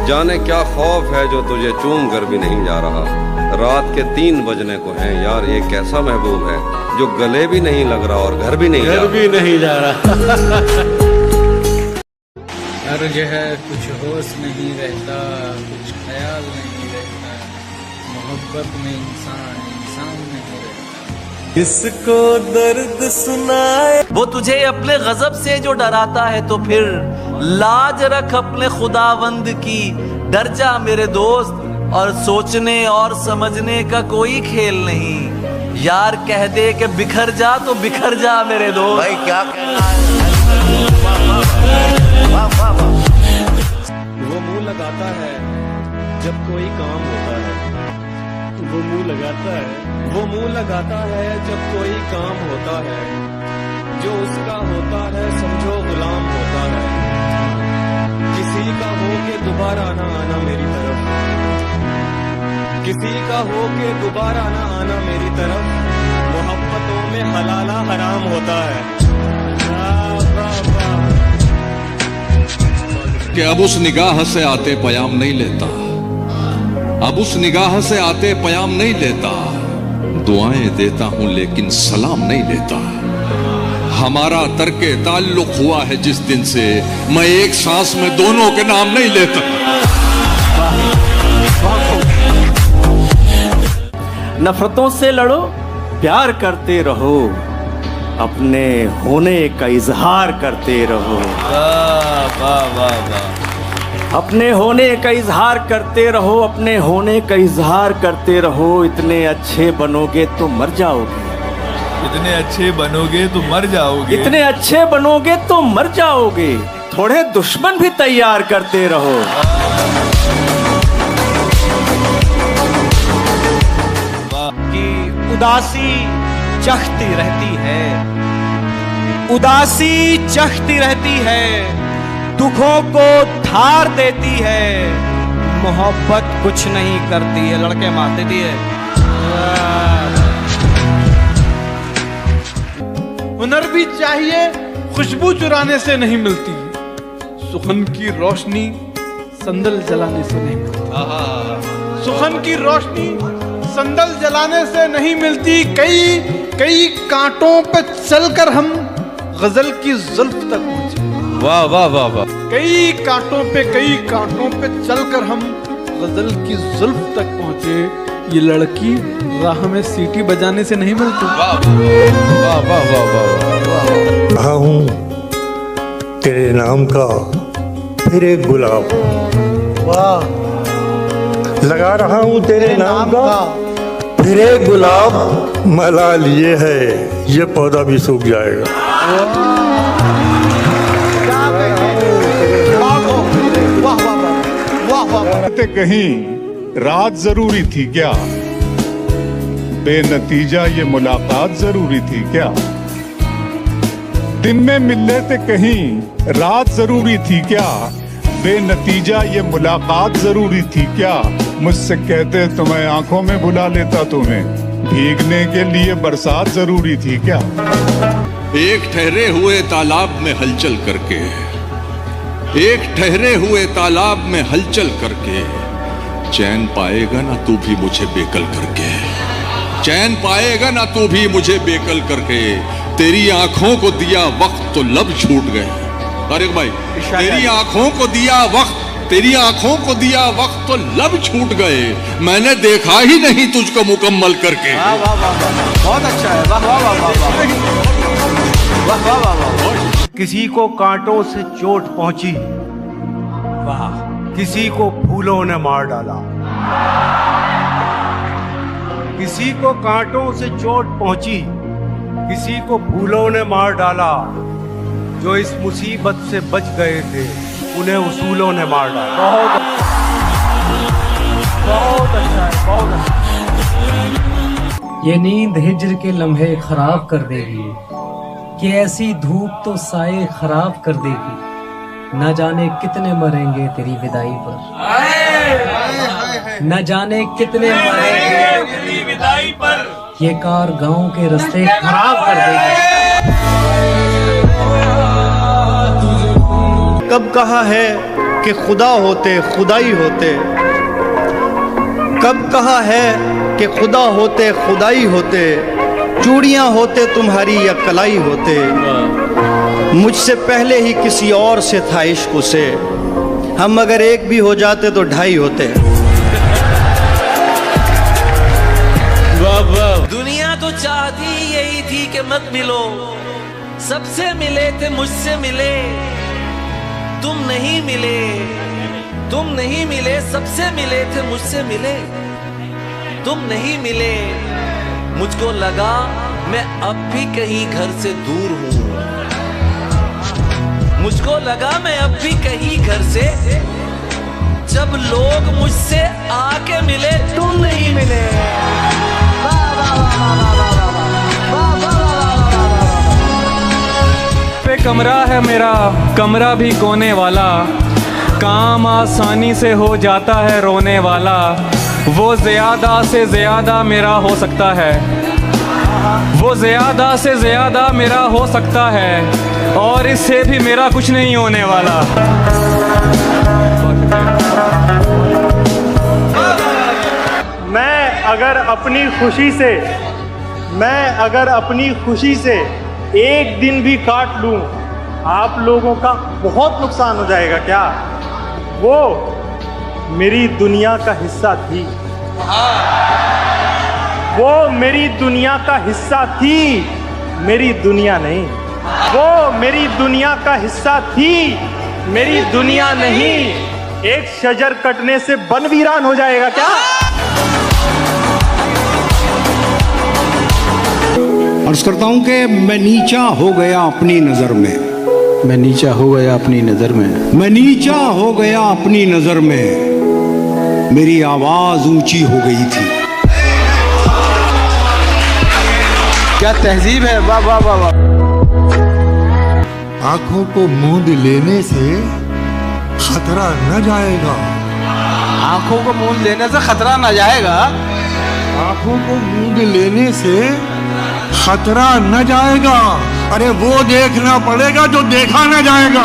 जाने क्या खौफ है जो तुझे चूम कर भी नहीं जा रहा। रात के 3 बजने को हैं यार, ये कैसा महबूब है जो गले भी नहीं लग रहा और घर भी नहीं जा रहा। हर जगह कुछ होश नहीं रहता, कुछ ख्याल नहीं रहता, मोहब्बत में इंसान नहीं रहता। किसको दर्द सुनाए वो तुझे अपने गजब से जो डराता है, तो फिर लाज रख अपने खुदावंद की। डर जा मेरे दोस्त, और सोचने और समझने का कोई खेल नहीं। यार कह दे कि बिखर जा तो बिखर जा मेरे दोस्त। भाई क्या वो मुंह लगाता है जब कोई काम होता है। वो मुंह लगाता है, वो मुंह लगाता है जब कोई काम होता है। जो उसका होता है समझो गुलाम होता है। किसी का हो के दोबारा ना आना मेरी तरफ, किसी का हो के दोबारा ना आना मेरी तरफ। मोहब्बतों में हलाला हराम होता है। कि अब उस निगाह से आते पयाम नहीं लेता, अब उस निगाह से आते पयाम नहीं लेता। दुआएं देता हूं लेकिन सलाम नहीं लेता। हमारा तर्के ताल्लुक हुआ है जिस दिन से, मैं एक सांस में दोनों के नाम नहीं लेता। नफरतों से लड़ो, प्यार करते रहो, अपने होने का इजहार करते रहो। वाह वाह वाह। अपने होने का इजहार करते रहो, अपने होने का इजहार करते रहो। इतने अच्छे बनोगे तो मर जाओगे, इतने अच्छे बनोगे तो मर जाओगे, इतने अच्छे बनोगे तो मर जाओगे। थोड़े दुश्मन भी तैयार करते रहो। कि उदासी चखती रहती है, उदासी चखती रहती है, दुखों को धार देती है। मोहब्बत कुछ नहीं करती है, लड़के मार देती है। हुनर भी चाहिए, खुशबू चुराने से नहीं मिलती। सुखन की रोशनी संदल जलाने से नहीं मिलती। सुखन की रोशनी संदल जलाने से नहीं मिलती। कई कांटों पे चलकर हम गजल की जुल्फ तक पहुंचे। वाह वाह वाह वाह। कई कांटों पे चलकर हम गजल की जुल्फ तक पहुंचे। ये लड़की राह में सीटी बजाने से नहीं मिलती। वाह वाह वाह वाह वाह। रहा हूँ तेरे नाम का फिर एक गुलाब, वाह लगा रहा हूँ तेरे नाम का फिर एक गुलाब। मला लिए है ये पौधा भी सूख जाएगा। कहीं रात जरूरी थी क्या, बेनतीजा ये मुलाकात जरूरी थी क्या। दिन में मिल लेते कहीं रात जरूरी थी क्या, बेनतीजा ये मुलाकात जरूरी थी क्या। मुझसे कहते तुम्हें आंखों में बुला लेता, तुम्हें भीगने के लिए बरसात जरूरी थी क्या। एक ठहरे हुए तालाब में हलचल करके, एक ठहरे हुए तालाब में हलचल करके, चैन पाएगा ना तू भी मुझे बेकल करके, चैन पाएगा ना तू भी मुझे बेकल करके। तेरी आंखों को दिया वक्त तो लब छूट गए। तारिक भाई, तेरी आंखों को दिया वक्त, तेरी आंखों को दिया वक्त तो लब छूट गए। मैंने देखा ही नहीं तुझको मुकम्मल करके। वाह वाह वाह, बहुत अच्छा है। वाह वाह वाह वाह वाह वाह वाह। किसी को कांटों से चोट पहुंची, वाह, किसी को फूलों ने मार डाला। किसी को कांटों से चोट पहुंची, किसी को फूलों ने मार डाला। जो इस मुसीबत से बच गए थे उन्हें उसूलों ने मार डाला। बहुत अच्छा है, बहुत अच्छा। ये नींद हिज्र के लम्हे खराब कर देगी, कि ऐसी धूप तो साए खराब कर देगी। न जाने कितने मरेंगे तेरी विदाई पर, न जाने कितने मरेंगे तेरी विदाई पर। ये कार गांव के रास्ते खराब कर देगी। कब कहा है कि खुदा होते खुदाई होते, कब कहा है कि खुदा होते खुदाई होते, चूड़ियां होते तुम्हारी या कलाई होते, मुझसे पहले ही किसी और से था इश्क उसे, हम अगर एक भी हो जाते तो ढाई होते। दुनिया तो चाहती यही थी कि मत मिलो, सबसे मिले थे मुझसे मिले, तुम नहीं मिले, तुम नहीं मिले, सबसे मिले थे मुझसे मिले, तुम नहीं मिले। मुझको लगा मैं अब भी कहीं घर से दूर हूं, मुझको लगा मैं अब भी कहीं घर से, जब लोग मुझसे आके मिले तुम नहीं मिले। पे कमरा है मेरा, कमरा भी कोने वाला, काम आसानी से हो जाता है रोने वाला, वो ज़्यादा से ज़्यादा मेरा हो सकता है, वो ज़्यादा से ज़्यादा मेरा हो सकता है, और इससे भी मेरा कुछ नहीं होने वाला। मैं अगर अपनी खुशी से एक दिन भी काट लूं, आप लोगों का बहुत नुकसान हो जाएगा क्या? वो मेरी दुनिया का हिस्सा थी, वो मेरी दुनिया का हिस्सा थी, मेरी दुनिया नहीं। वो मेरी दुनिया का हिस्सा थी, मेरी दुनिया नहीं। एक शजर कटने से बन वीरान हो जाएगा क्या? अर्ज करता हूं कि मैं नीचा हो गया अपनी नजर में, मैं नीचा हो गया अपनी नजर में, मैं नीचा हो गया अपनी नजर में, मेरी आवाज ऊंची हो गई थी। क्या तहजीब है, वाह वाह वाह वाह। आंखों को मूंद लेने से खतरा न जाएगा, आंखों को मूंद लेने से खतरा न जाएगा, आंखों को मूंद लेने से खतरा न जाएगा। अरे वो देखना पड़ेगा जो देखा न जाएगा।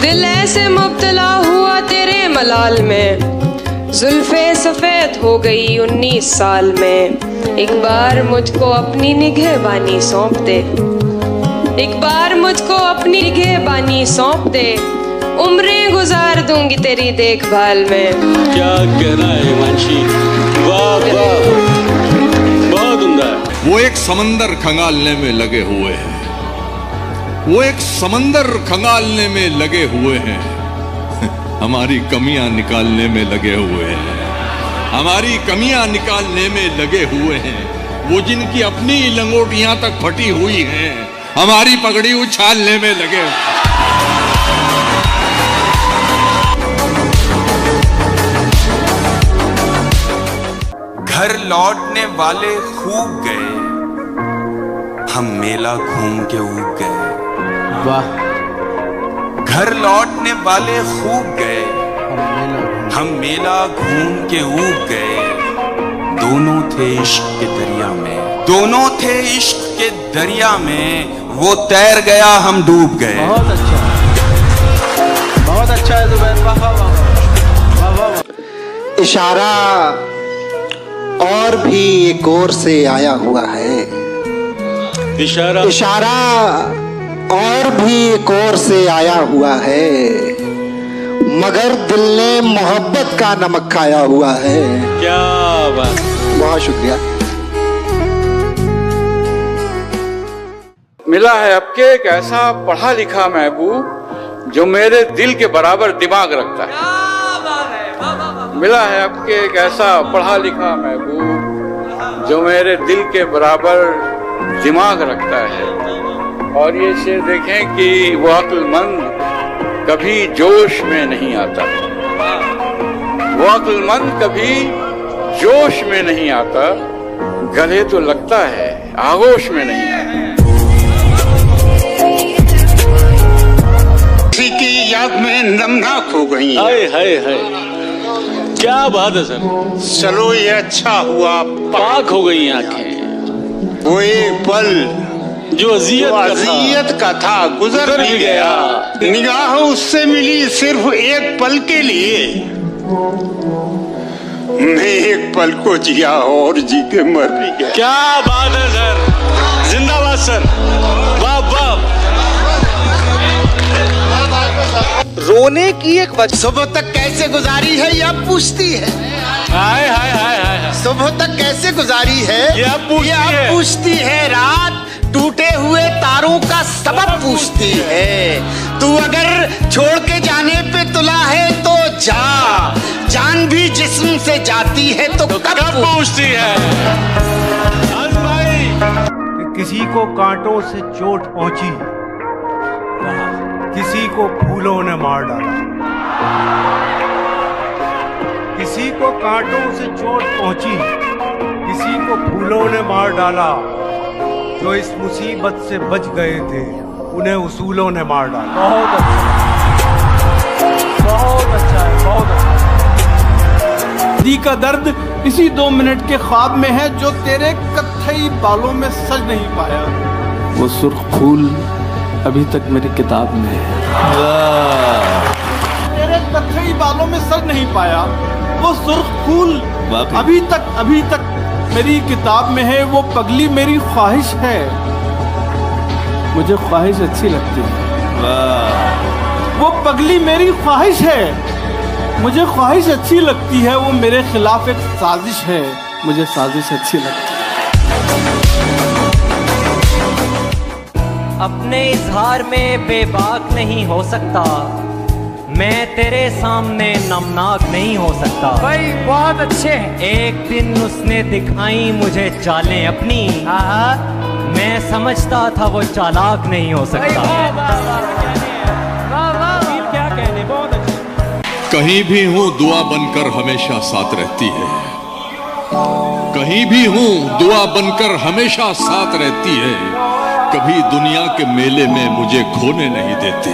दिल ऐसे मुब्तला हुआ तेरे मलाल में, जुल्फे सफेद हो गई 19 साल में। एक बार मुझको अपनी निगहबानी सौंप दे, एक बार मुझको अपनी निगहबानी सौंप दे, उम्रें गुजार दूंगी तेरी देखभाल में। क्या कहना है हिमांशी, वाह वाह, बहुत उम्दा है। वो एक समंदर खंगालने में लगे हुए हैं, वो एक समंदर खंगालने में लगे हुए हैं, हमारी कमियां निकालने में लगे हुए हैं, हमारी कमियां निकालने में लगे हुए हैं। वो जिनकी अपनी लंगोटियां तक फटी हुई हैं, हमारी पगड़ी उछालने में लगे। घर लौटने वाले खूब गए, हम मेला घूम के ऊब गए। वाह। घर लौटने वाले खूब गए, हम मेला घूम के ऊब गए। दोनों थे इश्क के दरिया में, दोनों थे इश्क के दरिया में, वो तैर गया हम डूब गए। बहुत अच्छा, बहुत अच्छा है जुबैर, वाह वाह वाह वाह वाह। इशारा और भी एक और से आया हुआ है, इशारा इशारा और भी एक और से आया हुआ है, मगर दिल ने मोहब्बत का नमक खाया हुआ है। क्या बात। बहुत शुक्रिया। मिला है आपके एक ऐसा पढ़ा लिखा महबूब जो मेरे दिल के बराबर दिमाग रखता है। मिला है आपके एक ऐसा पढ़ा लिखा महबूब जो मेरे दिल के बराबर दिमाग रखता है। और ये शेर देखें कि वो अक्लमंद कभी जोश में नहीं आता, वो अक्लमंद कभी जोश में नहीं आता, गले तो लगता है आगोश में नहीं आता। किसी की याद में नमनाक हो गई। हाय हाय हाय, क्या बात है सर। चलो ये अच्छा हुआ पाक हो गई आंखें। वो एक पल जो अजियत का था गुजर भी गया। निगाह उससे मिली सिर्फ एक पल के लिए, मैं एक पल को जिया और जी के मर भी गया। क्या बात है सर, जिंदाबाद सर, वाह वाह। रोने की एक वजह, सुबह तक कैसे गुजारी है यह पूछती है। हाय हाय हाय हाय। सुबह तक कैसे गुजारी है यह पूछती है। रात टूटे हुए तारों का सबब पूछती है। तू अगर छोड़ के जाने पे तुला है तो जा, जान भी जिस्म से जाती है तो कब पूछती है। कि किसी को कांटों से चोट पहुंची, किसी को फूलों ने मार डाला। किसी को कांटों से चोट पहुंची, किसी को फूलों ने मार डाला। जो इस मुसीबत से बच गए थे उन्हें उसूलों ने मार डाला। बहुत अच्छा, बहुत अच्छा है, बहुत अच्छा। दी का दर्द इसी 2 मिनट के ख्वाब में है जो तेरे कत्थई बालों में सज नहीं पाया। वो सुर्ख फूल अभी तक मेरी किताब में है। तेरे कत्थई बालों में सज नहीं पाया, वो सुर्ख फूल अभी तक मेरी किताब में है। वो पगली मेरी ख्वाहिश है, मुझे ख्वाहिश अच्छी लगती है। वो पगली मेरी ख्वाहिश है, मुझे ख्वाहिश अच्छी लगती है। वो मेरे खिलाफ एक साजिश है, मुझे साजिश अच्छी लगती है। अपने इजहार में बेबाक नहीं हो सकता, मैं तेरे सामने नमनाक नहीं हो सकता। भाई बहुत अच्छे हैं। एक दिन उसने दिखाई मुझे चालें अपनी, मैं समझता था वो चालाक नहीं हो सकता। क्या कहने, बहुत अच्छे। कहीं भी हूं दुआ बनकर हमेशा साथ रहती है। कहीं भी हूं दुआ बनकर हमेशा साथ रहती है। कभी दुनिया के मेले में मुझे खोने नहीं देते।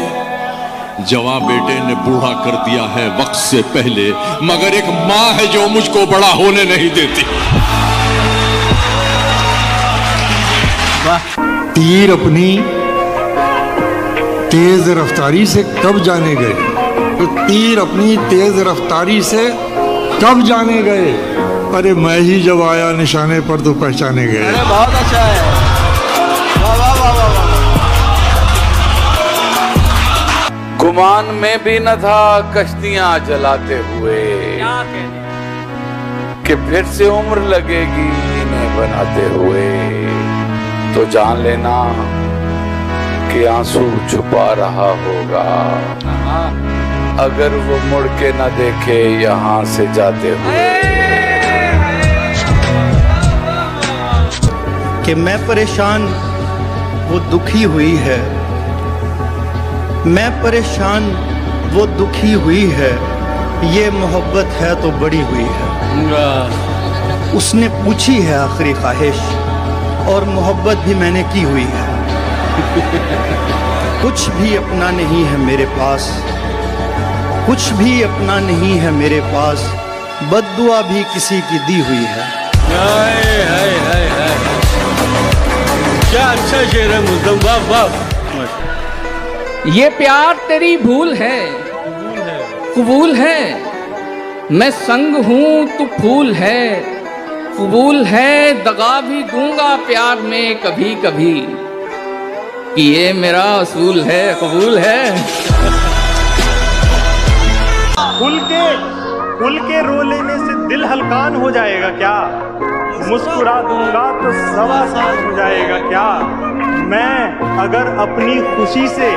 जवां बेटे ने बूढ़ा कर दिया है वक्त से पहले, मगर एक माँ है जो मुझको बड़ा होने नहीं देती। तीर अपनी तेज रफ्तारी से कब जाने गए, तो तीर अपनी तेज रफ्तारी से कब जाने गए। अरे मैं ही जब आया निशाने पर तो पहचाने गए। अरे बहुत अच्छा है, वाह वाह वाह वाह। गुमान में भी न था कश्तियां जलाते हुए, कि फिर से उम्र लगेगी इन्हें बनाते हुए। तो जान लेना कि आंसू छुपा रहा होगा, अगर वो मुड़ के न देखे यहाँ से जाते हुए। कि मैं परेशान वो दुखी हुई है, मैं परेशान वो दुखी हुई है। ये मोहब्बत है तो बड़ी हुई है। उसने पूछी है आखिरी ख्वाहिश, और मोहब्बत भी मैंने की हुई है। कुछ भी अपना नहीं है मेरे पास, कुछ भी अपना नहीं है मेरे पास। बद्दुआ भी किसी की दी हुई है। हाय हाय हाय हाय, क्या अच्छा शेर है मुज़्ज़म, वाह वाह। ये प्यार तेरी भूल है, कबूल है। मैं संग हूँ तू फूल है, कबूल है। दगा भी दूंगा प्यार में कभी कभी, कि ये मेरा असूल है, कबूल है। खुल के रो लेने से दिल हल्कान हो जाएगा क्या? मुस्कुरा दूंगा तो सवा साल हो जाएगा क्या? मैं अगर अपनी खुशी से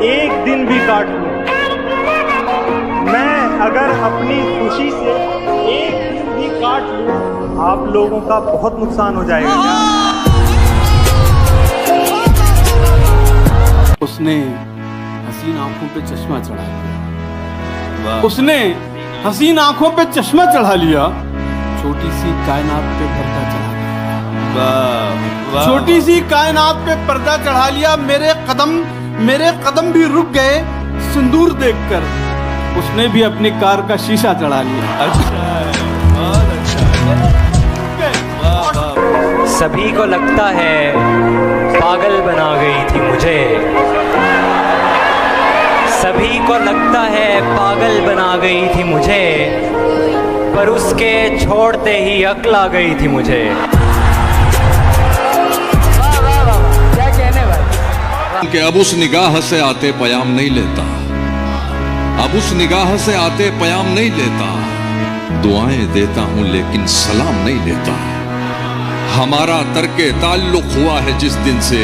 एक दिन भी काट लूं, मैं अगर अपनी खुशी से एक दिन भी काट लूं, आप लोगों का बहुत नुकसान हो जाएगा क्या? उसने हसीन आंखों पे चश्मा चढ़ा लिया, उसने हसीन आंखों पे चश्मा चढ़ा लिया। छोटी सी कायनात पे पर्दा चढ़ा लिया, छोटी सी कायनात पे पर्दा चढ़ा लिया। मेरे कदम भी रुक गए सिंदूर देखकर। उसने भी अपनी कार का शीशा चढ़ा लिया। सभी को लगता है पागल बना गई थी मुझे, सभी को लगता है पागल बना गई थी मुझे, पर उसके छोड़ते ही अक्ल आ गई थी मुझे। क्या कहने भाई? कि अब उस निगाह से आते पयाम नहीं लेता, अब उस निगाह से आते पयाम नहीं लेता, दुआएं देता हूं लेकिन सलाम नहीं लेता। हमारा तर्के ताल्लुक हुआ है जिस दिन से,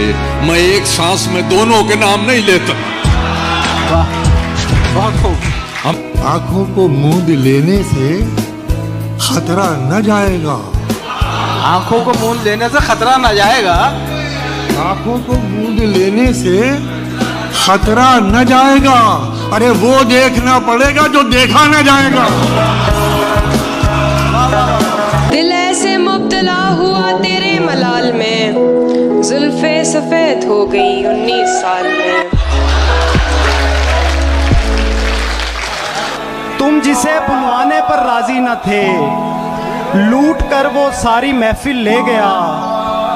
मैं एक सांस में दोनों के नाम नहीं लेता। आंखों को मूंद लेने से खतरा न जाएगा, आंखों को मूंद लेने से खतरा न जाएगा, आंखों को मूंद लेने से खतरा न जाएगा। अरे वो देखना पड़ेगा जो देखा न जाएगा। दिल ऐसे मुब्तला हुआ तेरे मलाल में, जुल्फे सफेद हो गई 19 साल में। तुम जिसे बुलवाने पर राजी न थे, लूट कर वो सारी महफिल ले गया।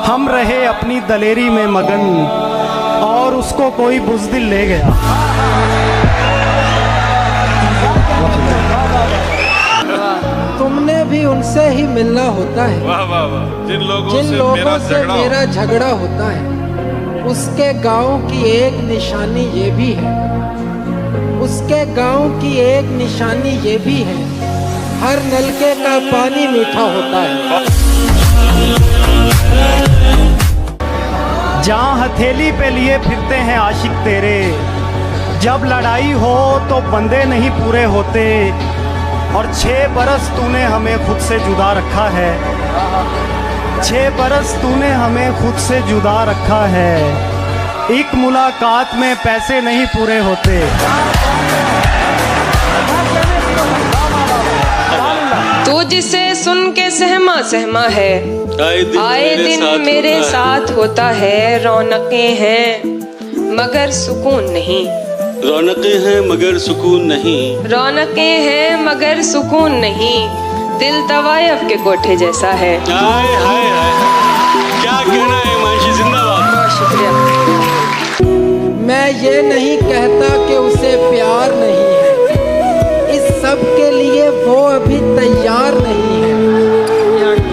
हम रहे अपनी दलेरी में मगन और उसको कोई बुज़दिल ले गया। तुमने भी उनसे ही मिलना होता है। वाह वाह वाह। जिन लोगों से मेरा झगड़ा होता है, उसके गांव की एक निशानी ये भी है, उसके गांव की एक निशानी ये भी है, हर नलके का पानी मीठा होता है। जहाँ हथेली पे लिए फिरते हैं आशिक तेरे, जब लड़ाई हो तो बंदे नहीं पूरे होते। और 6 बरस तूने हमें खुद से जुदा रखा है, 6 बरस तूने हमें खुद से जुदा रखा है। एक मुलाकात में पैसे नहीं पूरे होते। तू जिसे सुन के सहमा सहमा है, आए दिन मेरे साथ होता है। रौनकें हैं मगर सुकून नहीं, रौनकें हैं मगर सुकून नहीं, रौनकें हैं मगर सुकून नहीं। दिल तवायफ के कोठे जैसा है। हाय हाय हाय, क्या कहना है हिमांशी, जिंदाबाद। बहुत शुक्रिया। मैं ये नहीं कहता कि उसे प्यार नहीं है, इस सब के लिए वो अभी तैयार नहीं है।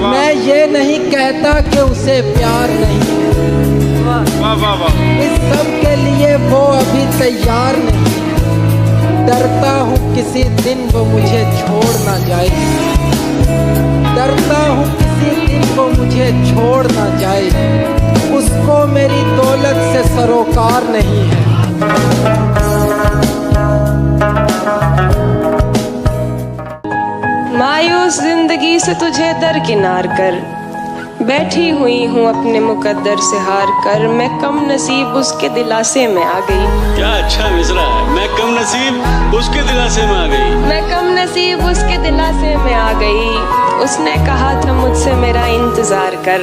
मैं ये नहीं कहता कि उसे प्यार नहीं है, इस सब के लिए वो अभी तैयार नहीं है। डरता हूँ किसी दिन वो मुझे छोड़ ना जाए, डरता हूँ किसी दिन वो मुझे छोड़ ना जाए। उसको मेरी दौलत से सरोकार नहीं है। मायूस जिंदगी से तुझे दरकिनार कर, बैठी हुई हूँ अपने मुकद्दर से हार कर। मैं कम नसीब उसके दिलासे में आ गई। क्या अच्छा मिसरा है, मैं कम नसीब उसके दिलासे में आ गई, मैं कम नसीब उसके दिलासे में आ गई। उसने कहा था मुझसे मेरा इंतजार कर।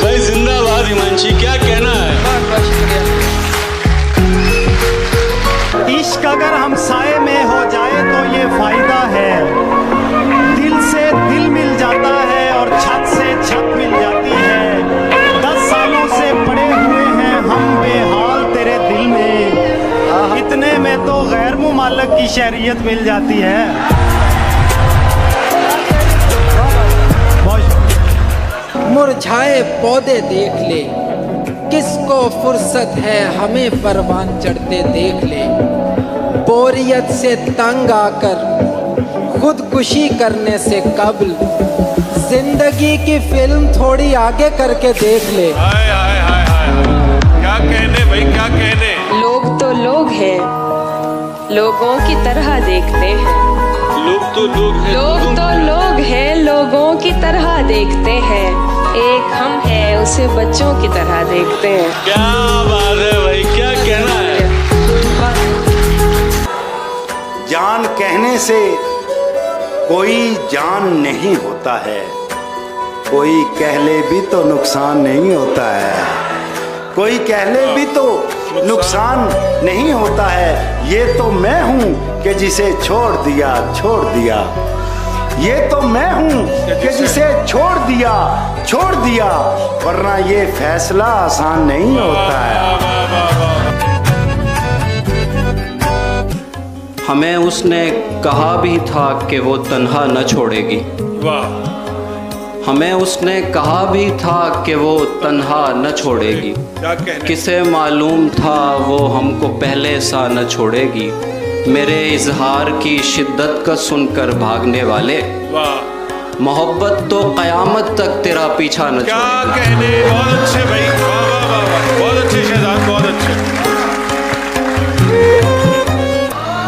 भाई जिंदाबाद हिमांशी, क्या कहना है। इश्क अगर हम साए में हो जाए तो ये फायदा है, दिल से दिल मिल जाता है और छत से छत मिल जाती है। 10 सालों से पड़े हुए हैं हम बेहाल तेरे दिल में, इतने में तो गैर मुमालक की शहरियत मिल जाती है। मुरझाए पौधे देख ले, किसको फुर्सत है हमें परवान चढ़ते देख ले। बोरियत से तंग आकर खुदकुशी करने से कबल जिंदगी की फिल्म थोड़ी आगे करके देख ले। हाय हाय हाय हाय, क्या कहने भाई, क्या कहने। लोग तो लोग हैं, लोगों की तरह देखते हैं। लोग तो लोग हैं, लोग तो लोग हैं, लोगों की तरह देखते हैं। एक हम हैं, उसे बच्चों की तरह देखते हैं। क्या बात है भाई, क्या कहना है। जान कहने से कोई जान नहीं होता है, कोई कह ले भी तो नुकसान नहीं होता है, कोई कह ले भी तो नुकसान नहीं होता है। ये तो मैं हूँ कि जिसे छोड़ दिया छोड़ दिया, ये तो मैं हूँ कि जिसे छोड़ दिया, वरना ये फैसला आसान नहीं होता है। हमें उसने कहा भी था कि वो तन्हा न छोड़ेगी। हमें उसने कहा भी था कि वो तन्हा न छोड़ेगी। किसे मालूम था वो हमको पहले सा न छोड़ेगी। मेरे इजहार की शिद्दत का सुनकर भागने वाले, मोहब्बत तो क़यामत तक तेरा पीछा न छोड़ेगी। क्या कहने, बहुत अच्छे भाई, बहुत अच्छे शहजाद, बहुत अच्छे।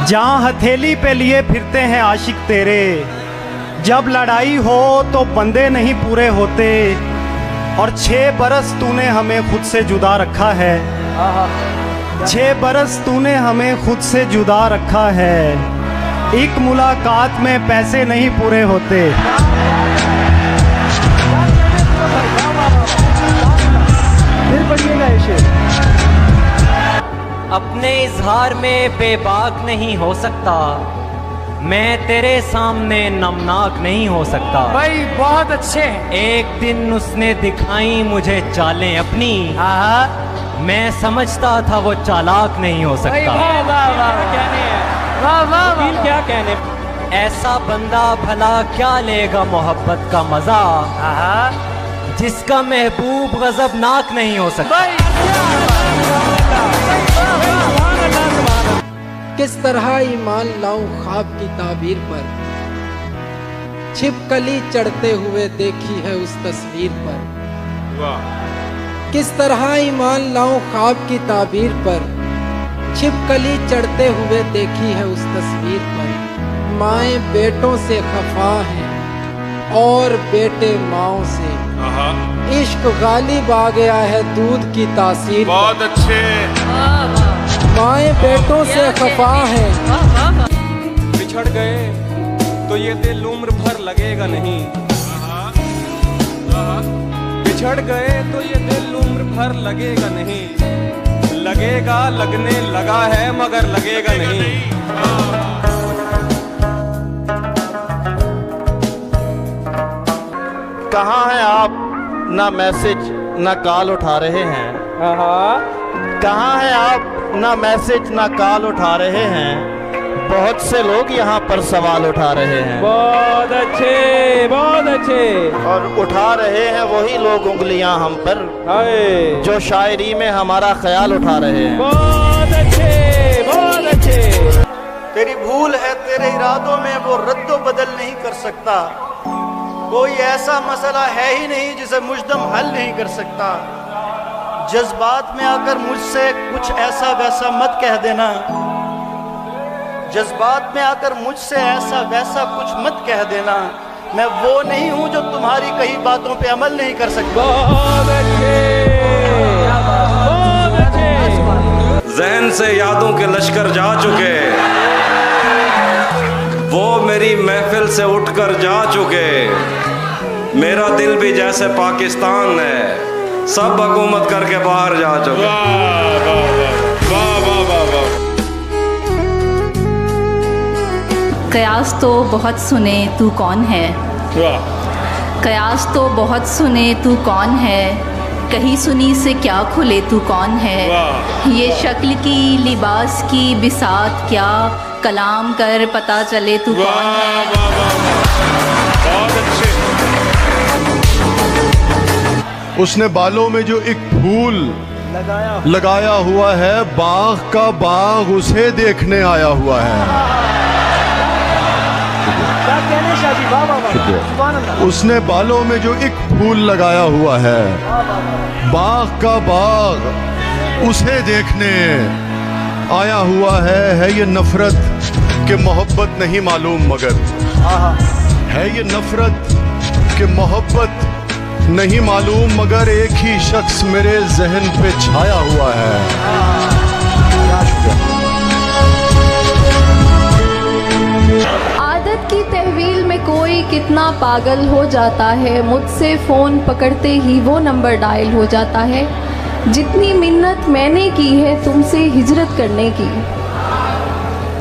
जहाँ हथेली पे लिए फिरते हैं आशिक तेरे, जब लड़ाई हो तो बंदे नहीं पूरे होते, और 6 बरस तूने हमें खुद से जुदा रखा है। 6 बरस तूने हमें खुद से जुदा रखा है। एक मुलाकात में पैसे नहीं पूरे होते। फिर पढ़िएगा ये शेर। अपने इजहार में बेबाक नहीं हो सकता, मैं तेरे सामने नमनाक नहीं हो सकता। भाई बहुत अच्छे। एक दिन उसने दिखाई मुझे चालें अपनी, मैं समझता था वो चालाक नहीं हो सकता। वाह क्या कहने, ऐसा बंदा भला क्या लेगा मोहब्बत का मजा, जिसका महबूब गजबनाक नहीं हो सकता। किस तरह ईमान लाऊं ख्वाब की ताबीर पर, छिपकली चढ़ते हुए देखी है उस तस्वीर पर। किस तरह ईमान लाऊं ख्वाब की ताबीर पर, छिपकली चढ़ते हुए देखी है उस तस्वीर पर। माएँ बेटों से खफा हैं और बेटे माओं से, इश्क गालिब आ गया है दूध की तासीर। बहुत अच्छे। माएँ बेटों से खफा हैं। बिछड़ गए तो ये दिल उम्र भर लगेगा नहीं, बिछड़ गए तो ये दिल उम्र भर लगेगा नहीं, लगेगा लगने लगा है मगर लगेगा नहीं। कहाँ हैं आप, ना मैसेज ना कॉल उठा रहे हैं। कहाँ हैं आप, ना मैसेज ना कॉल उठा रहे हैं। बहुत से लोग यहाँ पर सवाल उठा रहे हैं। बहुत अच्छे, बहुत अच्छे। और उठा रहे हैं वही लोग उंगलियां हम पर, जो शायरी में हमारा ख्याल उठा रहे हैं। बहुत अच्छे, बहुत अच्छे। तेरी भूल है तेरे इरादों में, वो रद्दो बदल नहीं कर सकता। कोई ऐसा मसला है ही नहीं जिसे मुजदम हल नहीं कर सकता। जज्बात में आकर मुझसे कुछ ऐसा वैसा मत कह देना, जज्बात में आकर मुझसे ऐसा वैसा कुछ मत कह देना। मैं वो नहीं हूँ जो तुम्हारी कही बातों पे अमल नहीं कर सकता। जहन से यादों के लश्कर जा चुके, वो मेरी महफिल से उठकर जा चुके। मेरा दिल भी जैसे पाकिस्तान है, सब हुकूमत करके बाहर जा चुके। कयास तो बहुत सुने तू कौन है, कयास तो बहुत सुने तू कौन है, कहीं सुनी से क्या खुले तू कौन है। ये शक्ल की लिबास की बिसात क्या, कलाम कर पता चले तू कौन है। उसने बालों में जो एक फूल लगाया हुआ है, बाग का बाग उसे देखने आया हुआ है। उसने बालों में जो एक फूल लगाया हुआ है, बाग का बाग उसे देखने आया हुआ है ये नफरत कि मोहब्बत नहीं मालूम मगर, है ये नफरत कि मोहब्बत नहीं मालूम मगर एक ही शख्स मेरे जहन पे छाया हुआ है। आदत की तहवील में कोई कितना पागल हो जाता है, मुझसे फ़ोन पकड़ते ही वो नंबर डायल हो जाता है। जितनी मिन्नत मैंने की है तुमसे हिजरत करने की,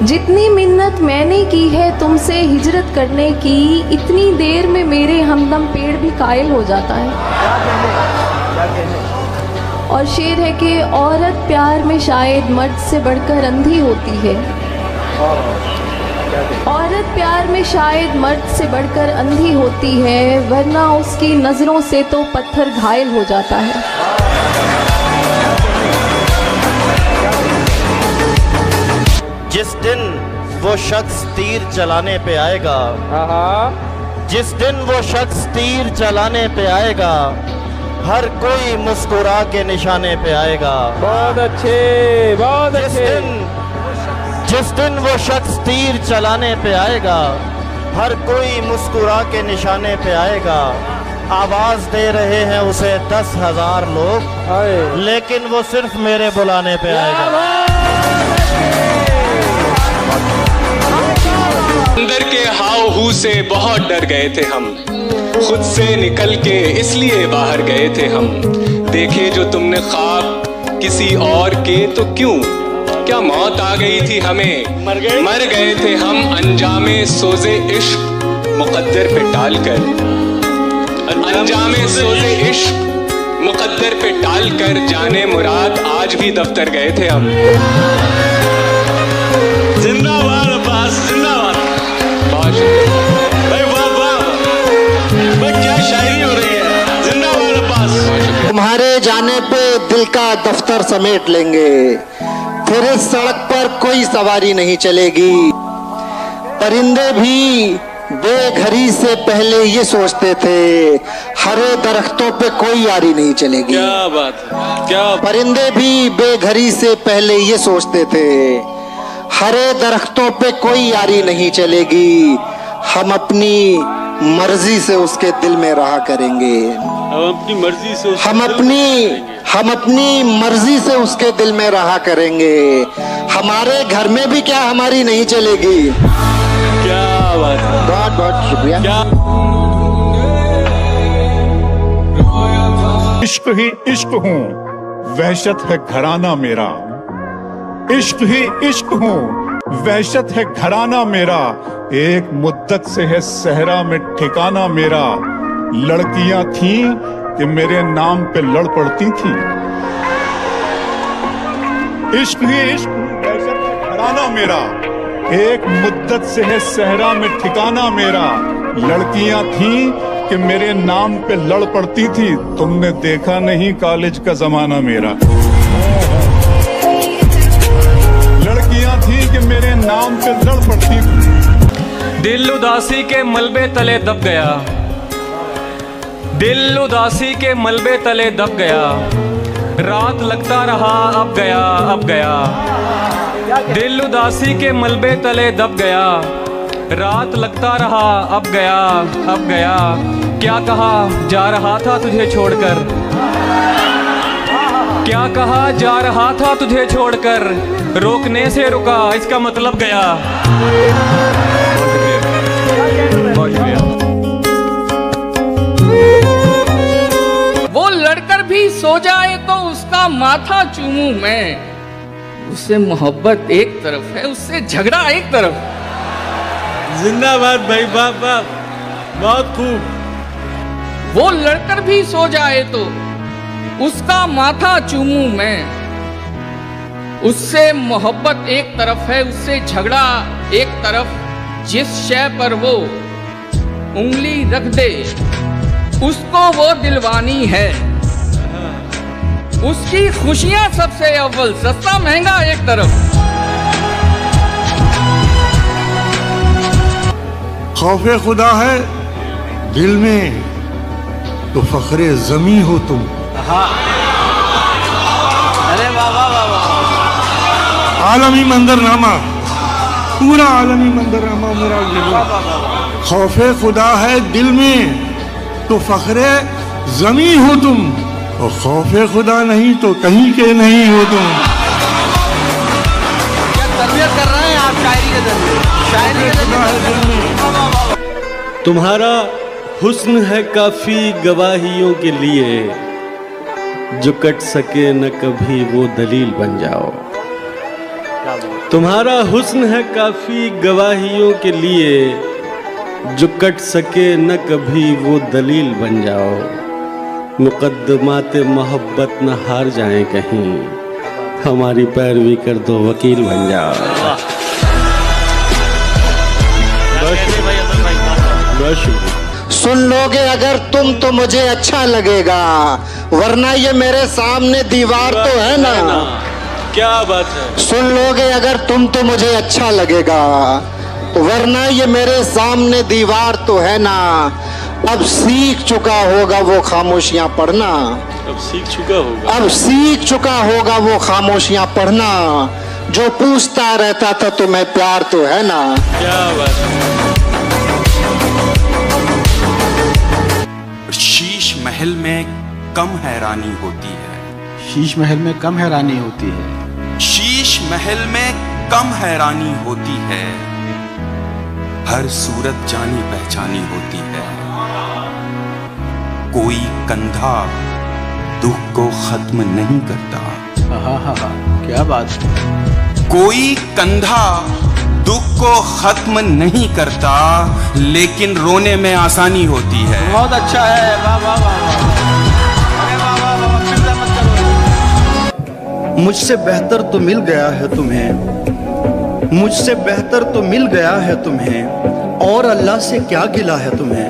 जितनी मिन्नत मैंने की है तुमसे हिजरत करने की, इतनी देर में मेरे हमदम पेड़ भी कायल हो जाता है। और शेर है कि औरत प्यार में शायद मर्द से बढ़कर अंधी होती है। औरत प्यार में शायद मर्द से बढ़कर अंधी होती है, वरना उसकी नजरों से तो पत्थर घायल हो जाता है। जिस दिन वो शख्स तीर चलाने पे आएगा, जिस दिन वो शख्स तीर चलाने पे आएगा, हर कोई मुस्कुरा के निशाने पे आएगा। बहुत अच्छे, बहुत अच्छे। जिस दिन वो शख्स तीर चलाने पे आएगा, हर कोई मुस्कुरा के निशाने पे आएगा। आवाज दे रहे हैं उसे 10,000 लोग, लेकिन वो सिर्फ मेरे बुलाने पे आएगा। अंदर के हाव हू से बहुत डर गए थे हम, खुद से निकल के इसलिए बाहर गए थे हम। देखे जो तुमने ख्वाब किसी और के तो क्यों, क्या मौत आ गई थी हमें, मर गए थे हम अंजामे सोजे इश्क मुकद्दर पे टालकर। अंजामे सोजे इश्क मुकद्दर पे टालकर जाने मुराद आज भी दफ्तर गए थे हम। जिंदाबाद अब्बास, जिंदाबाद। भाई वाह वाह, भाई क्या शायरी हो रही है। जिंदाबाद अब्बास। तुम्हारे जाने पे दिल का दफ्तर समेट लेंगे, फिर इस सड़क पर कोई सवारी नहीं चलेगी। परिंदे भी बेघरी से पहले ये सोचते थे, हरे दरख्तों पे कोई यारी नहीं चलेगी। क्या बात है, क्या परिंदे भी बेघरी से पहले ये सोचते थे, हरे दरख्तों पे कोई यारी नहीं चलेगी। हम अपनी मर्जी से उसके दिल में रहा करेंगे। हम अपनी मर्जी से हम अपनी मर्जी से उसके दिल में रहा करेंगे। हमारे घर में भी क्या हमारी नहीं चलेगी। क्या बात है, बहुत बहुत शुक्रिया। इश्क ही इश्क हूँ, वहशत है घराना मेरा। इश्क ही इश्क हूँ, वहशत है घराना मेरा। एक मुद्दत से है सहरा में ठिकाना मेरा। लड़कियां थीं कि मेरे नाम पे लड़ पड़ती थीं। इश्क ही इश्क हूँ, वहशत है घराना मेरा। एक मुद्दत से है सहरा में ठिकाना मेरा। लड़कियां थीं कि मेरे नाम पे लड़ पड़ती थी। तुमने देखा नहीं कॉलेज का जमाना मेरा। लड़कियां थी कि मेरे नाम पे लड़ पड़ती थी। दिल उदासी के मलबे तले दब गया, दिल उदासी के मलबे तले दब गया। रात लगता रहा अब गया, अब गया। दिल उदासी के मलबे तले दब गया। रात लगता रहा अब गया, अब गया। क्या कहा जा रहा था तुझे छोड़कर, क्या कहा जा रहा था तुझे छोड़कर। रोकने से रुका इसका मतलब गया। वो लड़कर भी सो जाए तो उसका माथा चूमूं मैं। उससे मोहब्बत एक तरफ है, उससे झगड़ा एक तरफ। जिंदाबाद भाई, वाह वाह, बहुत खूब। वो लड़कर भी सो जाए तो उसका माथा चूमूं मैं। उससे मोहब्बत एक तरफ है, उससे झगड़ा एक तरफ। जिस शय पर वो उंगली रख दे उसको वो दिलवानी है। उसकी खुशियां सबसे अव्वल, सस्ता महंगा एक तरफ। खौफे खुदा है दिल में तो फखरे जमी हो तुम। अरे वाह वाह वाह वाह। आलमी मंजरनामा, पूरा आलमी मंजरनामा मेरा खौफे खुदा है दिल में तो फखरे जमी हो तुम, और खौफे खुदा नहीं तो कहीं के नहीं हो तुम। क्या तरबियत कर रहे हैं आप शायरी के जरिए, शायरी के जरिए। तुम्हारा हुस्न है काफी गवाहियों के लिए, जो कट सके न कभी वो दलील बन जाओ। तुम्हारा हुस्न है काफी गवाहियों के लिए, जो कट सके न कभी वो दलील बन जाओ। मुकद्दमाते मोहब्बत न हार जाएं कहीं, हमारी पैरवी कर दो वकील बन जाओ। सुन लोगे अगर तुम तो मुझे अच्छा लगेगा, वरना ये मेरे सामने दीवार तो है ना। क्या बात है। सुन लोगे अगर तुम तो मुझे अच्छा लगेगा, वरना ये मेरे सामने दीवार तो है ना। अब सीख चुका होगा वो खामोशियां पढ़ना, अब सीख चुका होगा, अब सीख चुका होगा वो खामोशियां पढ़ना। जो पूछता रहता था तुम्हें प्यार तो है ना। क्या बात है। शीश महल में कम हैरानी होती है, शीश महल में कम हैरानी होती है, शीश महल में कम हैरानी होती है। हर सूरत जानी पहचानी होती है। कोई कंधा दुख को खत्म नहीं करता। क्या बात। कोई कंधा दुख को खत्म नहीं करता, लेकिन रोने में आसानी होती है। बहुत अच्छा है। वाह वाह वाह। मुझसे बेहतर तो मिल गया है तुम्हें, मुझसे बेहतर तो मिल गया है तुम्हें, और अल्लाह से क्या गिला है तुम्हें।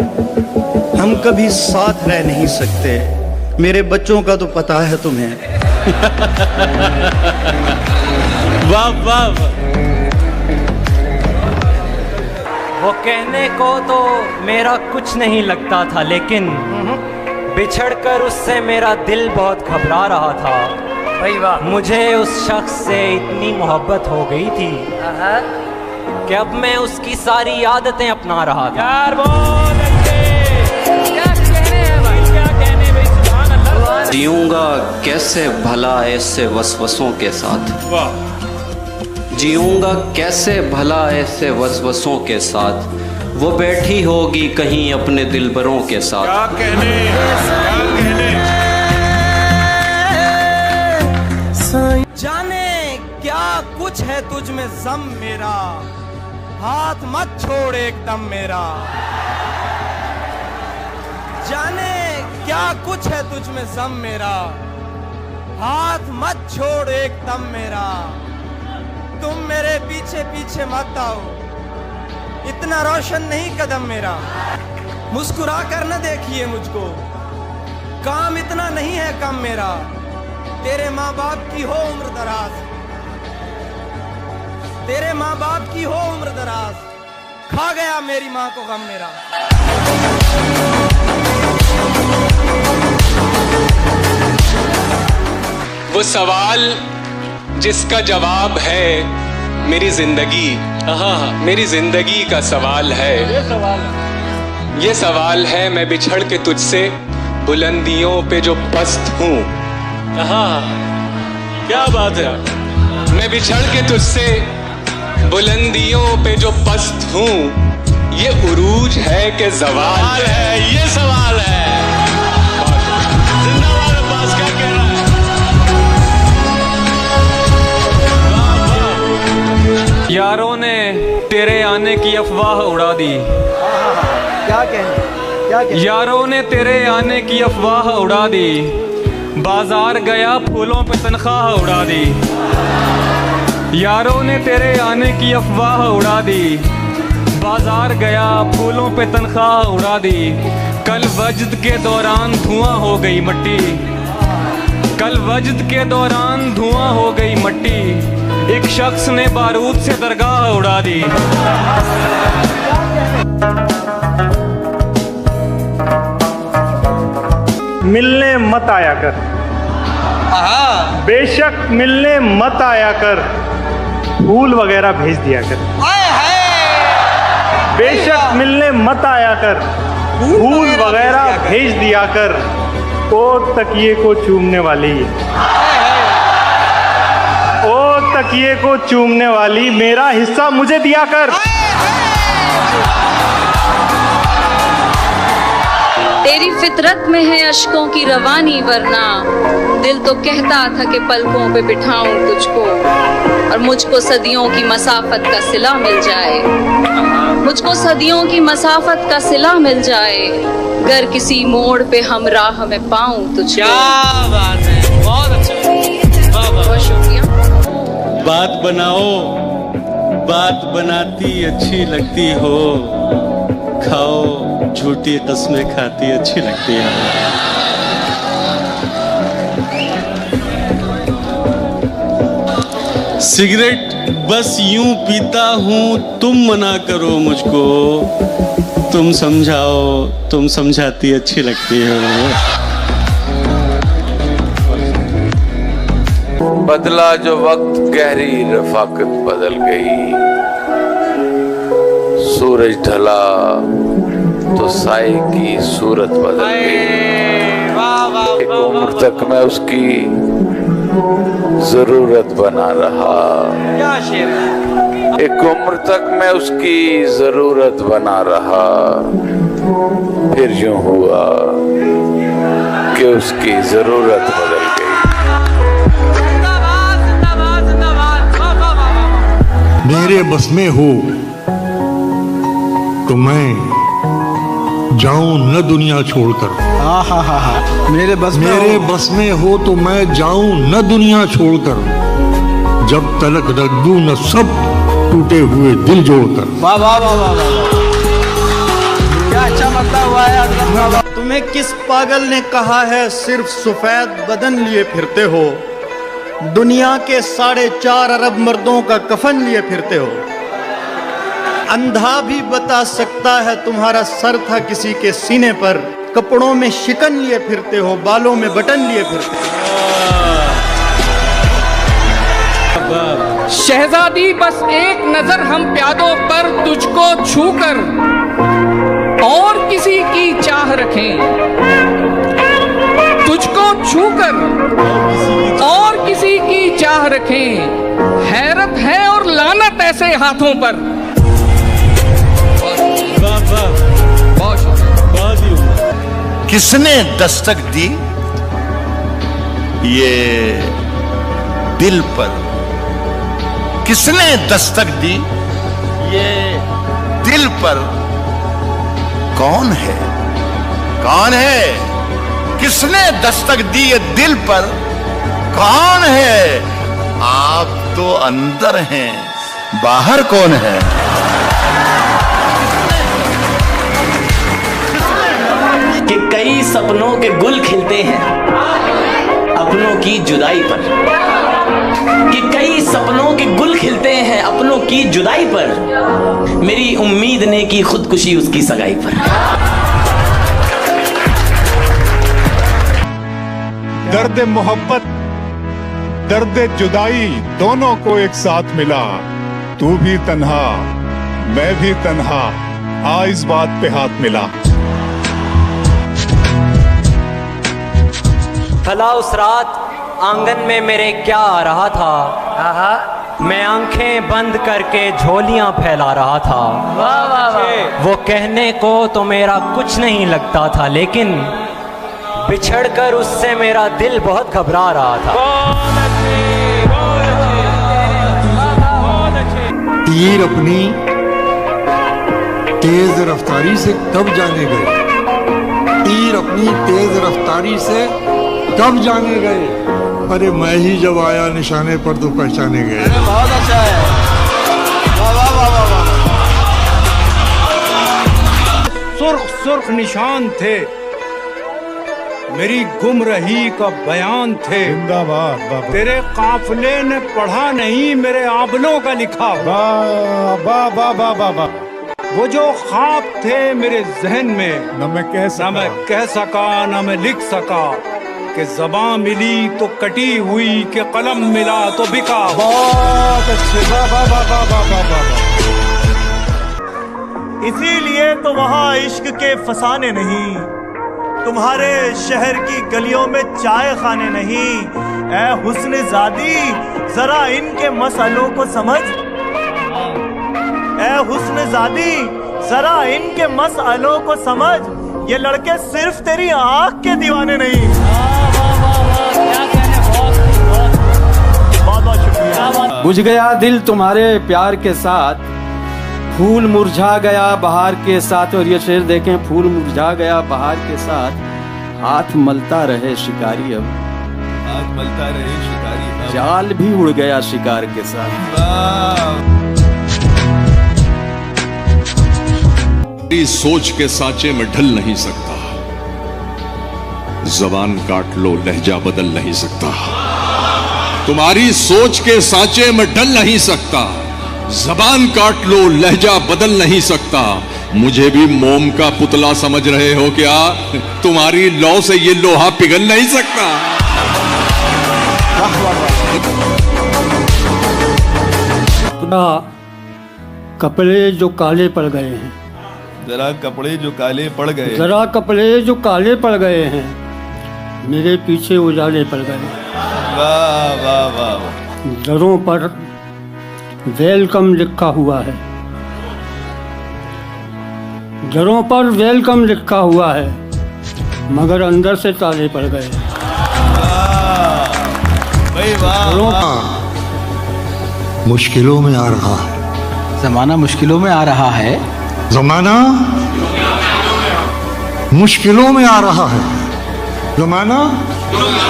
हम कभी साथ रह नहीं सकते, मेरे बच्चों का तो पता है तुम्हें। वाह वाह। वो कहने को तो मेरा कुछ नहीं लगता था, लेकिन बिछड़कर उससे मेरा दिल बहुत घबरा रहा था। मुझे उस शख्स से इतनी मोहब्बत हो गई थी कि अब मैं उसकी सारी आदतें अपना रहा था। यार जीऊंगा कैसे भला ऐसे वसवसों के साथ, जीऊंगा कैसे भला ऐसे वसवसों के साथ। वो बैठी होगी कहीं अपने दिलबरों के साथ। क्या कहने, क्या कहने। जाने क्या कुछ है तुझ में ज़म मेरा, हाथ मत छोड़ एकदम मेरा। जाने क्या कुछ है तुझ में ज़म मेरा, हाथ मत छोड़ एकदम मेरा। तुम मेरे पीछे पीछे मत आओ, इतना रोशन नहीं कदम मेरा। मुस्कुरा कर न देखिए मुझको, काम इतना नहीं है कम मेरा। तेरे माँ बाप की हो उम्र दराज, तेरे माँ बाप की हो उम्र दराज। खा गया मेरी माँ को गम मेरा। वो सवाल जिसका जवाब है मेरी जिंदगी, मेरी जिंदगी का सवाल है। ये सवाल है मैं बिछड़ के तुझसे बुलंदियों पे जो पस्त हूँ। क्या बात है। मैं बिछड़ के तुझसे बुलंदियों पे जो पस्त हूँ, ये उरूज है कि ज़वाल है। ये सवाल है। जिंदाबाद अब्बास, क्या कह रहा है। यारों ने तेरे आने की अफवाह उड़ा दी। क्या कहने। यारों ने तेरे आने की अफवाह उड़ा दी, बाजार गया फूलों पे तनख्वाह उड़ा दी। यारों ने तेरे आने की अफवाह उड़ा दी, बाजार गया फूलों पे तनख्वाह उड़ा दी। कल वजद के दौरान धुआं हो गई मट्टी, कल वजद के दौरान धुआं हो गई मट्टी। एक शख्स ने बारूद से दरगाह उड़ा दी। मिलने मत आया कर, बेशक मिलने मत आया कर, फूल वगैरह भेज दिया कर। बेशक मिलने मत आया कर, फूल वगैरह भेज दिया कर। ओ तकिए को चूमने वाली, ओ तकिए को चूमने वाली, मेरा हिस्सा मुझे दिया कर। तेरी फितरत में है अश्कों की रवानी, वरना दिल तो कहता था कि पलकों पे बिठाऊं तुझको। और मुझको सदियों की मसाफत का सिला मिल जाए, मुझको सदियों की मसाफत का सिला मिल जाए, अगर किसी मोड़ पे हम राह में पाऊं तुझको। क्या बात है, बहुत अच्छा, बहुत शुक्रिया। बात बनाओ, बात बनाती अच्छी लगती हो, खाओ झूठी कस्में खाती अच्छी लगती है। सिगरेट बस यूं पीता हूं, तुम मना करो मुझको, तुम समझाओ, तुम समझाती अच्छी लगती हो। बदला जो वक्त गहरी रफाकत बदल गई, सूरज ढला तो साए की सूरत बदल गई। एक उम्र तक मैं उसकी जरूरत बना रहा, एक उम्र तक मैं उसकी जरूरत बना रहा, फिर यूं हुआ कि उसकी जरूरत बदल गई। मेरे बस में हो तो मैं जाऊं न दुनिया छोड़कर। मेरे बस में हो तो मैं जाऊं न दुनिया छोड़कर, जब तलक रख दूं न सब टूटे हुए दिल जोड़कर। वाह वाह वाह वाह वाह, क्या अच्छा मतलब हुआ है। तुम्हें किस पागल ने कहा है सिर्फ सफेद बदन लिए फिरते हो, दुनिया के 4.5 अरब मर्दों का कफन लिए फिरते हो। अंधा भी बता सकता है तुम्हारा सर था किसी के सीने पर, कपड़ों में शिकन लिए फिरते हो, बालों में बटन लिए फिरते हो। शहजादी बस एक नजर हम प्यादों पर तुझको छूकर और किसी की चाह रखें, तुझको छूकर और किसी की चाह रखें, हैरत है और लानत ऐसे हाथों पर। किसने दस्तक दी ये दिल पर, किसने दस्तक दी ये दिल पर, कौन है, कौन है, किसने दस्तक दी ये दिल पर, कौन है। आप तो अंदर हैं, बाहर कौन है। कि कई सपनों के गुल खिलते हैं अपनों की जुदाई पर, कि कई सपनों के गुल खिलते हैं अपनों की जुदाई पर, मेरी उम्मीद ने की खुदकुशी उसकी सगाई पर। दर्द मोहब्बत दर्द जुदाई दोनों को एक साथ मिला, तू भी तन्हा मैं भी तन्हा, आ इस बात पे हाथ मिला। भला उस रात आंगन में मेरे क्या आ रहा था, मैं आंखें बंद करके झोलियां फैला रहा था। वाह वाह वाह। वो कहने को तो मेरा कुछ नहीं लगता था, लेकिन बिछड़कर उससे मेरा दिल बहुत घबरा रहा था। तीर अपनी तेज रफ्तारी से कब जाने गए, तीर अपनी तेज रफ्तारी से कब जाने गए, अरे मैं ही जब आया निशाने पर तो पहचाने गए। बहुत अच्छा है, वाह वाह वाह वाह वाह। सुर्ख सुर्ख निशान थे, मेरी गुमरही का बयान थे। जिंदाबाद। तेरे काफिले ने पढ़ा नहीं मेरे आबलों का लिखा। वाह वाह वाह वाह वाह वाह। वो जो ख्वाब थे मेरे जहन में, न मैं कह सका न मैं लिख सका, कि ज़बान मिली तो कटी हुई, कि कलम मिला तो बिका। बहुत अच्छे, वाह वाह वाह वाह वाह वाह। इसीलिए तो वहाँ इश्क के फसाने नहीं, तुम्हारे शहर की गलियों में चाय खाने नहीं। ऐ हुस्न ज़ादी जरा इनके मसलों को समझ, ऐ हुस्न ज़ादी जरा इनके मसलों को समझ, ये लड़के सिर्फ तेरी आँख के दीवाने नहीं। बहुत बहुत शुक्रिया। बुझ गया दिल तुम्हारे प्यार के साथ, फूल मुरझा गया बहार के साथ। और ये शेर देखें, फूल मुरझा गया बहार के साथ, हाथ मलता रहे शिकारी अब, हाथ मलता रहे शिकारी अब, जाल भी उड़ गया शिकार के साथ। तेरी सोच के सांचे में ढल नहीं सकता, जबान काट लो लहजा बदल नहीं सकता। तुम्हारी सोच के सांचे में ढल नहीं सकता, जबान काट लो लहजा बदल नहीं सकता। मुझे भी मोम का पुतला समझ रहे हो क्या? तुम्हारी लौ से ये लोहा पिघल नहीं सकता। कपड़े जो काले पड़ गए हैं, जरा कपड़े जो काले पड़ गए, जरा कपड़े जो काले पड़ गए हैं, मेरे पीछे उजाले पड़ गए। वाह वाह वाह। दरों पर वेलकम लिखा हुआ है, दरों पर वेलकम लिखा हुआ है, मगर अंदर से ताले पड़ गए। मुश्किलों में आ रहा है, जमाना मुश्किलों में आ रहा है, जमाना मुश्किलों में आ रहा है, जमाना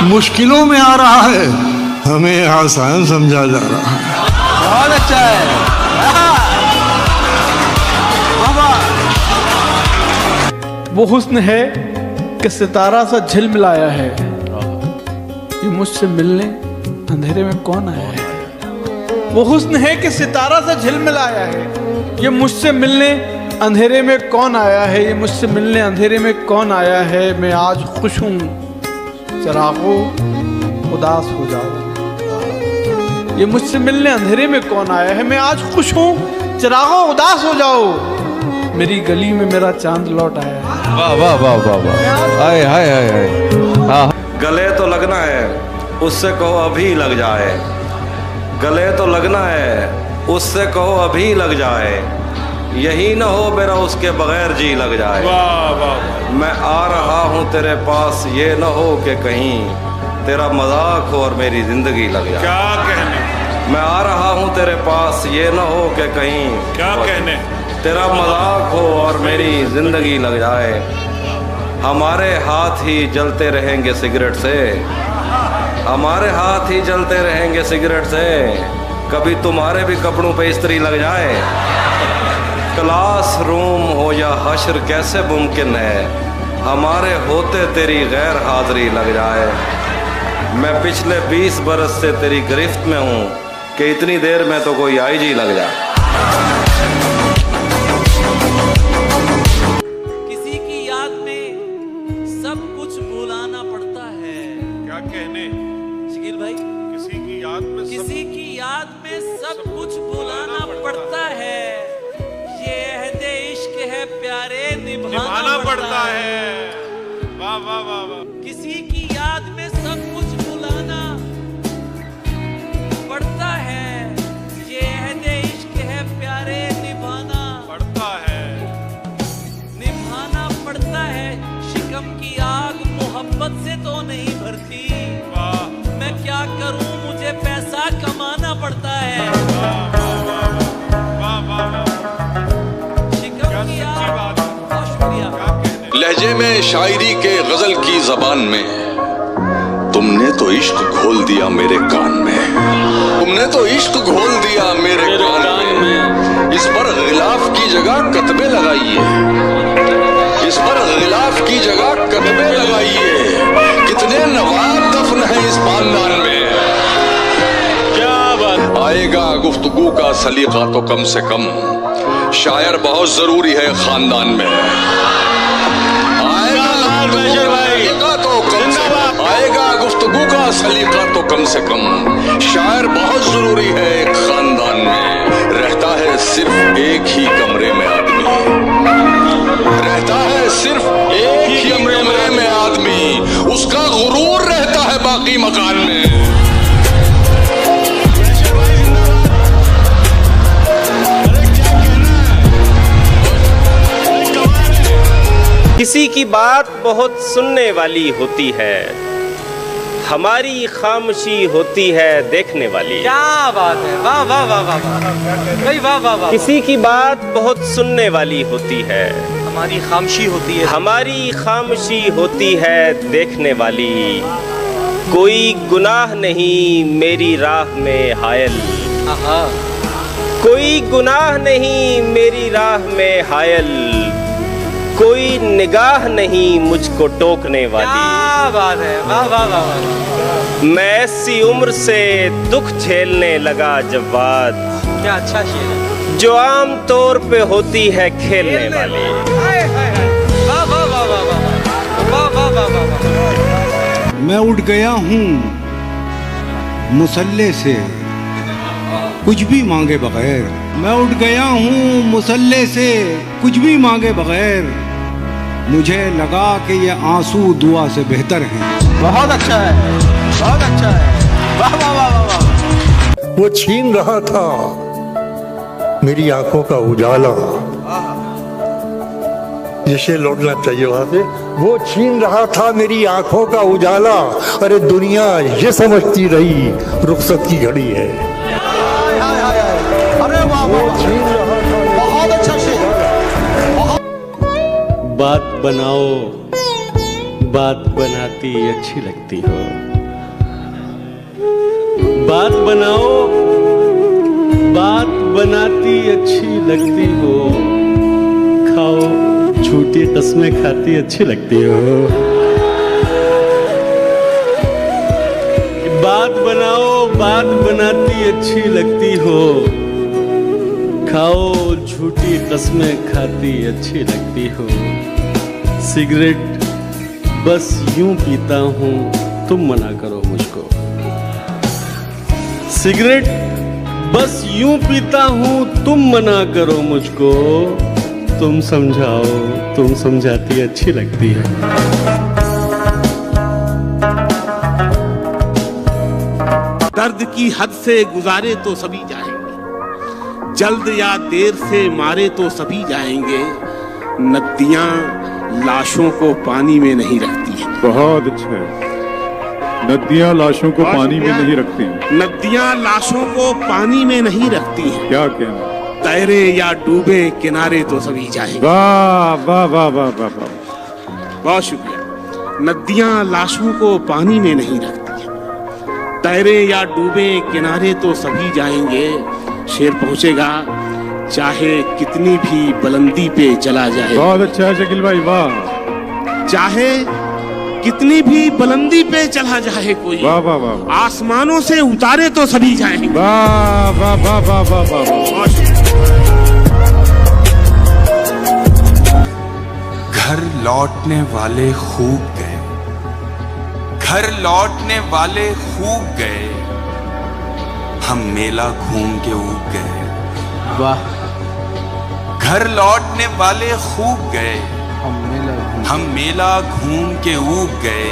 मुश्किलों में आ रहा है, हमें आसान समझा जा रहा है। बहुत अच्छा है। वो हुस्न है कि सितारा सा झिलमिलाया है, ये मुझसे मिलने अंधेरे में कौन आया है। वो हुस्न है कि सितारा सा झिलमिलाया है, ये मुझसे मिलने अंधेरे में कौन आया है, ये मुझसे मिलने अंधेरे में कौन आया है। मैं आज खुश हूँ, चरागो उदास हो जाओ। ये मुझसे मिलने अंधेरे में कौन आया है। मैं आज खुश हूँ, चरागो उदास हो जाओ। मेरी गली में मेरा चांद लौट आया है। वाह वाह वाह वाह वाह। हाय हाय हाय हाय। गले तो लगना है, उससे कहो अभी लग जाए। गले तो लगना है, उससे कहो अभी लग जाए। यही ना हो मेरा उसके बगैर जी लग जाए। वाह वाह। मैं आ रहा हूँ तेरे पास, ये ना हो कि कहीं तेरा मजाक हो और मेरी जिंदगी लग जाए। क्या कहने। मैं आ रहा हूँ तेरे पास, ये ना हो कि कहीं क्या कहने तेरा मजाक हो और मेरी जिंदगी लग जाए। हमारे हाथ ही जलते रहेंगे सिगरेट से, हमारे हाथ ही जलते रहेंगे सिगरेट से। कभी तुम्हारे भी कपड़ों पे इस्त्री लग जाए। क्लास रूम हो या हश्र कैसे मुमकिन है, हमारे होते तेरी गैर हाजिरी लग जाए। मैं पिछले 20 बरस से तेरी गिरफ्त में हूँ कि इतनी देर में तो कोई आईजी लग जाए। किसी की याद में सब कुछ भुलाना पड़ता है। क्या कहने शकील भाई, किसी की याद में सब कुछ भुलाना पड़ता है। ये अहदे इश्क है प्यारे, निभाना पड़ता है। वाह वाह वाह वाह। किसी की याद में सब कुछ भुलाना पड़ता है। ये अहदे इश्क है प्यारे, निभाना पड़ता है, निभाना पड़ता है। शिकम की आग मोहब्बत से तो नहीं भरती। मैं क्या करूं, मुझे पैसा कमाना पड़ता है। शिकम की आग। बहुत शुक्रिया। लहजे में शायरी के गजल की जबान में तुमने तो इश्क घोल दिया मेरे कान में, तुमने तो इश्क घोल दिया मेरे कान में। इस पर गिलाफ की जगह कतबे लगाइए, इस पर गिलाफ की जगह कतबे लगाइए। कितने नवाब दफन है इस खानदान में। क्या बात। आएगा गुफ्तगू का सलीका तो कम से कम, शायर बहुत जरूरी है खानदान में। आएगा गुफ्तगू का सलीका तो कम से कम, शायर बहुत जरूरी है एक खानदान में। रहता है सिर्फ एक ही कमरे में आदमी, रहता है सिर्फ एक ही कमरे में आदमी, उसका गुरूर रहता है बाकी मकान में। किसी की बात बहुत सुनने वाली होती है, हमारी खामोशी होती है देखने वाली। क्या बात है, वाह वाह वाह वाह भाई, वाह वाह वाह। किसी की बात बहुत सुनने वाली होती है। हमारी खामोशी होती है, हमारी खामोशी होती है देखने वाली। कोई गुनाह नहीं मेरी राह में हायल। कोई गुनाह नहीं मेरी राह में हायल। कोई निगाह नहीं मुझको टोकने वाली। क्या बात है, वाह वाह वाह। मैं ऐसी उम्र से दुख झेलने लगा जब बात, क्या अच्छा शेर है, जो आम तौर पे होती है खेलने वाली। वाह वाह वाह वाह वाह वाह वाह वाह। मैं उठ गया हूँ मुसल्ले से कुछ भी मांगे बगैर। मैं उठ गया हूँ मुसल्ले से कुछ भी मांगे बगैर। मुझे लगा कि ये आंसू दुआ से बेहतर हैं। बहुत अच्छा है, बहुत अच्छा है, वाह वाह वाह वाह वाह। वो छीन रहा था मेरी आंखों का उजाला। जिसे लौटना चाहिए वहां से, वो छीन रहा था मेरी आंखों का उजाला। अरे दुनिया ये समझती रही रुखसत की घड़ी है। अरे वाह, वो छीन रहा था, बहुत अच्छा शेर। बात बनाओ, बात बनाती अच्छी लगती हो। बात बनाओ, बात बनाती अच्छी लगती हो। खाओ झूठी कस्में खाती अच्छी लगती हो। बात बनाओ, बात बनाती अच्छी लगती हो। खाओ झूठी कस्में खाती अच्छी लगती हो। सिगरेट बस यूं पीता हूँ, तुम मना करो मुझको। सिगरेट बस यूं पीता हूँ, तुम मना करो मुझको। तुम समझाओ, तुम समझाती अच्छी लगती है। दर्द की हद से गुजारे तो सभी जाएंगे, जल्द या देर से मारे तो सभी जाएंगे। नदियां लाशों को पानी में नहीं रखती हैं। बहुत अच्छा है। नदियां लाशों को पानी में नहीं रखती हैं। नदियां लाशों को पानी में नहीं रखती हैं। क्या कहना? तैरे या डूबे किनारे तो सभी जाएंगे। वाह वाह वाह वाह वाह वाह, बहुत शुक्रिया। नदियां लाशों को पानी में नहीं रखती हैं। तैरे या डूबे किनारे तो सभी जाएंगे। शेर पहुंचेगा चाहे कितनी भी बुलंदी पे चला जाए। बहुत अच्छा है शकील भाई, वाह। चाहे कितनी भी बुलंदी पे चला जाए कोई, वाह वाह वाह। आसमानों से उतारे तो सभी जाएंगे। वाह वाह वाह वाह वाह वाह। घर लौटने वाले खूब गए, घर लौटने वाले खूब गए। हम मेला घूम के ऊब गए। वाह। घर लौटने वाले खूब गए, हम मेला घूम के ऊब गए।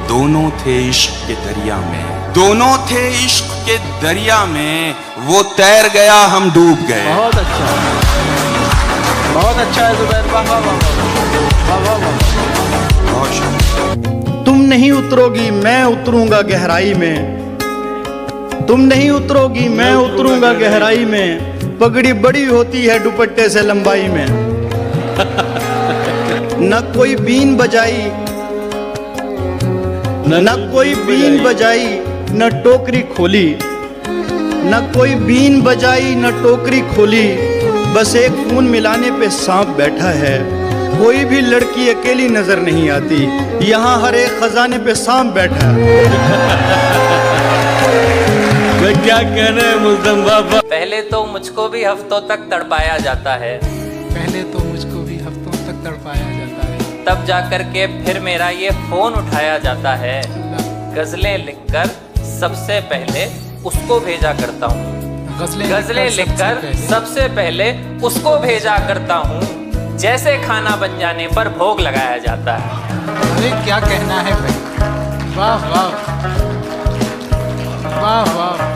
दोनों थे इश्क के दरिया में, दोनों थे इश्क के दरिया में। वो तैर गया, हम डूब गए। बहुत अच्छा है, बहुत अच्छा है जुबैर, वाह वाह वाह वाह वाह। बहुत तुम नहीं उतरोगी मैं उतरूंगा गहराई में। तुम नहीं उतरोगी मैं उतरूंगा गहराई में। पगड़ी बड़ी होती है दुपट्टे से लंबाई में। न कोई बीन बजाई, न कोई बीन बजाई, न टोकरी खोली। न कोई बीन बजाई, न टोकरी खोली। बस एक खून मिलाने पे सांप बैठा है। कोई भी लड़की अकेली नजर नहीं आती, यहाँ हर एक खजाने पे सांप बैठा है। क्या कहना है मुल्ज़म बाबा? पहले तो मुझको भी हफ्तों तक तड़पाया जाता है। पहले तो मुझको भी हफ्तों तक तड़पाया जाता है। तब जाकर के फिर मेरा ये फोन उठाया जाता है। गजलें लिखकर सबसे पहले उसको भेजा करता हूँ। गजलें लिखकर सबसे पहले उसको भेजा करता हूँ। जैसे खाना बन जाने पर भोग लगाया जाता है। अरे क्या कहना है भाई, वाह वाह वाह वाह।